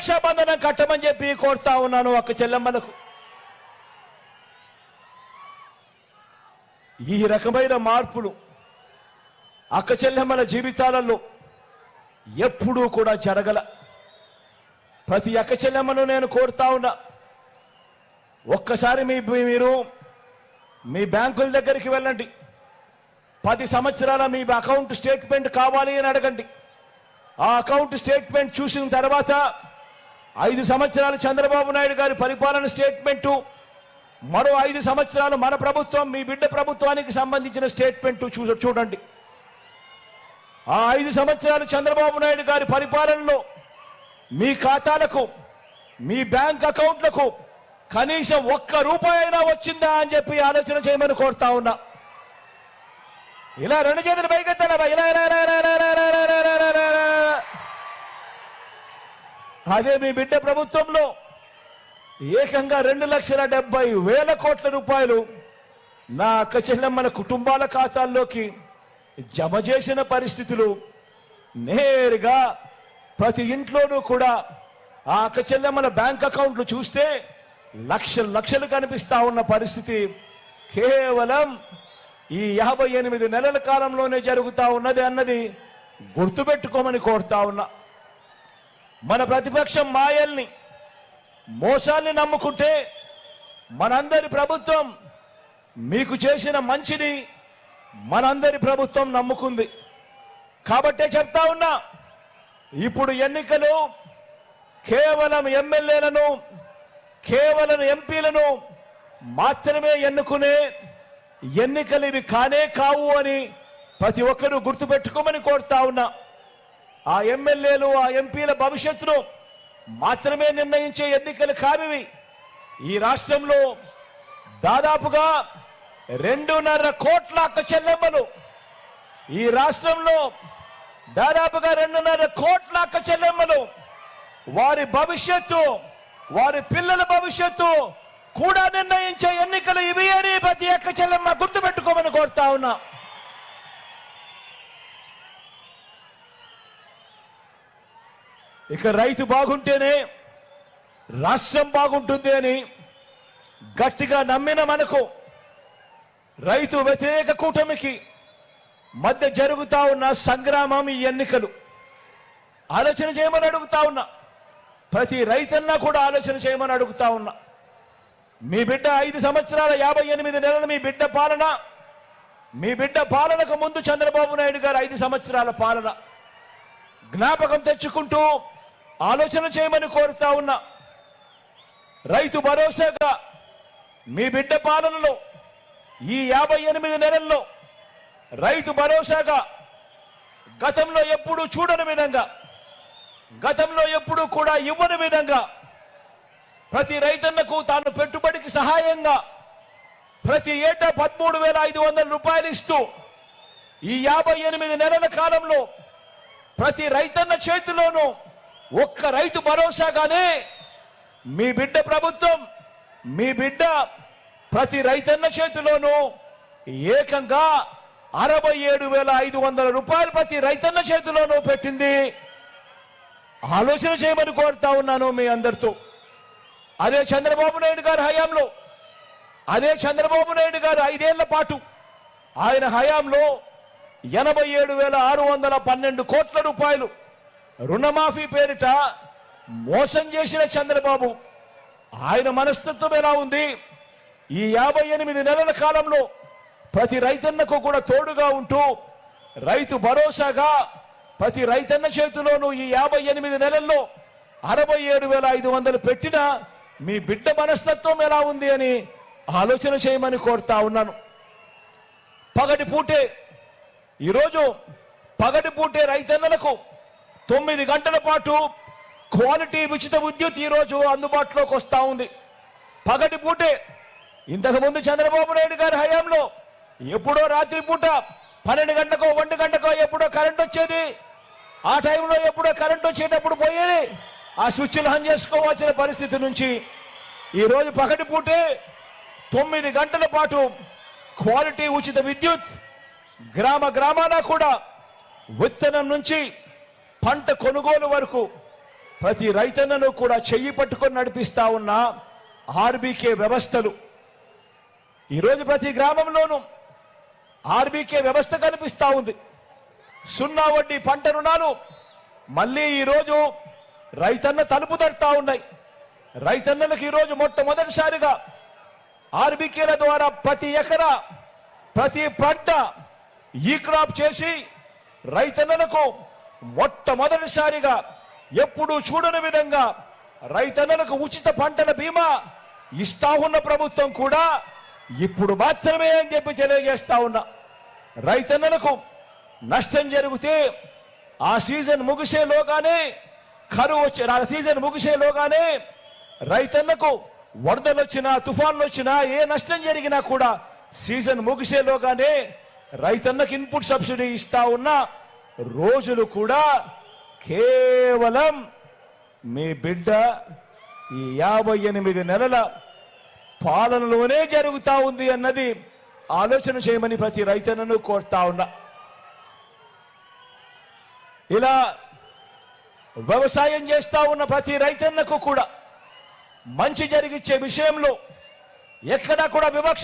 రక్షాబంధనం కట్టమని చెప్పి కోరుతా ఉన్నాను అక్క చెల్లెమ్మలకు. ఈ రకమైన మార్పులు అక్క చెల్లెమ్మల జీవితాలలో ఎప్పుడూ కూడా జరగల. ప్రతి అక్క చెల్లెమ్మను నేను కోరుతా ఉన్నా, ఒక్కసారి మీరు మీ బ్యాంకుల దగ్గరికి వెళ్ళండి. 10 సంవత్సరాల మీ అకౌంట్ స్టేట్మెంట్ కావాలి అని అడగండి. ఆ అకౌంట్ స్టేట్మెంట్ చూసిన తర్వాత 5 సంవత్సరాలు చంద్రబాబు నాయుడు గారి పరిపాలన స్టేట్మెంటు, మరో 5 సంవత్సరాలు మన ప్రభుత్వం మీ బిడ్డ ప్రభుత్వానికి సంబంధించిన స్టేట్మెంట్ చూడండి. ఆ 5 సంవత్సరాలు చంద్రబాబు నాయుడు గారి పరిపాలనలో మీ ఖాతాలకు మీ బ్యాంక్ అకౌంట్లకు కనీసం 1 రూపాయి అయినా వచ్చిందా అని చెప్పి ఆలోచన చేయమని కోరుతా ఉన్నా. ఇలా 2 చేతులు పైకెత్తారా? ఇలా అదే మీ బిడ్డ ప్రభుత్వంలో ఏకంగా 2,70,000 కోట్ల రూపాయలు నా అక్క చెల్లెమ్మల కుటుంబాల ఖాతాల్లోకి జమ చేసిన పరిస్థితులు నేరుగా ప్రతి ఇంట్లోనూ కూడా ఆ అక్క చెల్లెమ్మల బ్యాంక్ అకౌంట్లు చూస్తే లక్షలు కనిపిస్తా ఉన్న పరిస్థితి కేవలం ఈ 58 నెలల కాలంలోనే జరుగుతా ఉన్నది అన్నది గుర్తుపెట్టుకోమని కోరుతా ఉన్నా. మన ప్రతిపక్షం మాయల్ని మోసాల్ని నమ్ముకుంటే మనందరి ప్రభుత్వం మీకు చేసిన మంచిని మనందరి ప్రభుత్వం నమ్ముకుంది. కాబట్టే చెప్తా ఉన్నా, ఇప్పుడు ఎన్నికలు కేవలం ఎమ్మెల్యేలను కేవలం ఎంపీలను మాత్రమే ఎన్నుకునే ఎన్నికలు ఇవి కానే కావు అని ప్రతి ఒక్కరూ గుర్తుపెట్టుకోమని కోరుతా ఉన్నా. ఆ ఎమ్మెల్యేలు ఆ ఎంపీల భవిష్యత్తును మాత్రమే నిర్ణయించే ఎన్నికలు కావివి. ఈ రాష్ట్రంలో దాదాపుగా 2.5 కోట్ల అక్క చెల్లెమ్మలు, ఈ రాష్ట్రంలో దాదాపుగా 2.5 కోట్ల అక్క చెల్లెమ్మలు వారి భవిష్యత్తు, వారి పిల్లల భవిష్యత్తు కూడా నిర్ణయించే ఎన్నికలు ఇవి అని ప్రతి అక్క చెల్లెమ్మ గుర్తుపెట్టుకోమని కోరుతా ఉన్నా. ఇక రైతు బాగుంటేనే రాష్ట్రం బాగుంటుంది అని గట్టిగా నమ్మిన మనకు రైతు వ్యతిరేక కూటమికి మధ్య జరుగుతా ఉన్న సంగ్రామం ఈ ఎన్నికలు. ఆలోచన చేయమని అడుగుతా ఉన్నా, ప్రతి రైతన్నా కూడా ఆలోచన చేయమని అడుగుతా ఉన్నా. మీ బిడ్డ 5 సంవత్సరాల 58 నెలల మీ బిడ్డ పాలనకు ముందు చంద్రబాబు నాయుడు గారు 5 సంవత్సరాల పాలన జ్ఞాపకం తెచ్చుకుంటూ ఆలోచన చేయమని కోరుతా ఉన్నా. రైతు భరోసాగా మీ బిడ్డ పాలనలో ఈ 58 నెలల్లో రైతు భరోసాగా గతంలో ఎప్పుడూ చూడని విధంగా, గతంలో ఎప్పుడూ కూడా ఇవ్వని విధంగా ప్రతి రైతన్నకు తాను పెట్టుబడికి సహాయంగా ప్రతి ఏటా 13,500 రూపాయలు ఇస్తూ ఈ 58 నెలల కాలంలో ప్రతి రైతన్న చేతిలోనూ ఒక్క రైతు భరోసాగానే మీ బిడ్డ ప్రభుత్వం, మీ బిడ్డ ప్రతి రైతన్న చేతిలోనూ ఏకంగా 67,500 రూపాయలు ప్రతి రైతన్న చేతిలోనూ పెట్టింది. ఆలోచన చేయమని కోరుతా ఉన్నాను మీ అందరితో. అదే చంద్రబాబు నాయుడు గారి హయాంలో, అదే చంద్రబాబు నాయుడు గారు 5 ఏళ్ల పాటు ఆయన హయాంలో 87,612 కోట్ల రూపాయలు రుణమాఫీ పేరిట మోసం చేసిన చంద్రబాబు, ఆయన మనస్తత్వం ఎలా ఉంది? ఈ 58 నెలల కాలంలో ప్రతి రైతన్నకు కూడా తోడుగా ఉంటూ రైతు భరోసాగా ప్రతి రైతన్న చేతిలోనూ ఈ 58 నెలల్లో 67,500 పెట్టిన మీ బిడ్డ మనస్తత్వం ఎలా ఉంది అని ఆలోచన చేయమని కోరుతా ఉన్నాను. ఈరోజు పగటిపూటే రైతన్నలకు 9 గంటల పాటు క్వాలిటీ ఉచిత విద్యుత్ ఈరోజు అందుబాటులోకి వస్తూ ఉంది. పగటిపూటే ఇంతకుముందు చంద్రబాబు నాయుడు గారి హయాంలో ఎప్పుడో రాత్రిపూట 12 గంటకో 1 గంటకో ఎప్పుడో కరెంట్ వచ్చేది. ఆ టైంలో ఎప్పుడో కరెంట్ వచ్చేటప్పుడు పోయేది, ఆ స్విచ్లు ఆన్ చేసుకోవాల్సిన పరిస్థితి నుంచి ఈరోజు పగటిపూటే 9 గంటల పాటు క్వాలిటీ ఉచిత విద్యుత్ గ్రామాన కూడా విత్తనం నుంచి పంట కొనుగోలు వరకు ప్రతి రైతన్నను కూడా చెయ్యి పట్టుకొని నడిపిస్తా ఉన్న ఆర్బీకే వ్యవస్థలు. ఈరోజు ప్రతి గ్రామంలోనూ ఆర్బీకే వ్యవస్థ కనిపిస్తా ఉంది. సున్నా వడ్డీ పంట రుణాలు మళ్ళీ ఈరోజు రైతన్న తలుపు తడతా ఉన్నాయి. రైతన్నలకు ఈరోజు మొట్టమొదటిసారిగా ఆర్బీకేల ద్వారా ప్రతి ఎకరా ప్రతి పంట ఈ క్రాప్ చేసి రైతన్నలకు మొట్టమొదటిసారిగా ఎప్పుడూ చూడని విధంగా రైతన్నలకు ఉచిత పంటల బీమా ఇస్తా ఉన్న ప్రభుత్వం కూడా ఇప్పుడు మాత్రమే అని చెప్పి తెలియజేస్తా ఉన్నా. రైతన్నలకు నష్టం జరిగితే ఆ సీజన్ ముగిసేలోగానే కరువు వచ్చి ఆ సీజన్ ముగిసేలోగానే రైతన్నకు వరదలు వచ్చినా తుఫాన్లు వచ్చినా ఏ నష్టం జరిగినా కూడా సీజన్ ముగిసేలోగానే రైతన్నకు ఇన్పుట్ సబ్సిడీ ఇస్తా ఉన్న రోజులు కూడా కేవలం మీ బిడ్డ ఈ 58 నెలల పాలనలోనే జరుగుతా ఉంది అన్నది ఆలోచన చేయమని ప్రతి రైతన్నను కోరుతా ఉన్నా. ఇలా వ్యవసాయం చేస్తా ఉన్న ప్రతి రైతన్నకు కూడా మంచి జరిగిచ్చే విషయంలో ఎక్కడా కూడా వివక్ష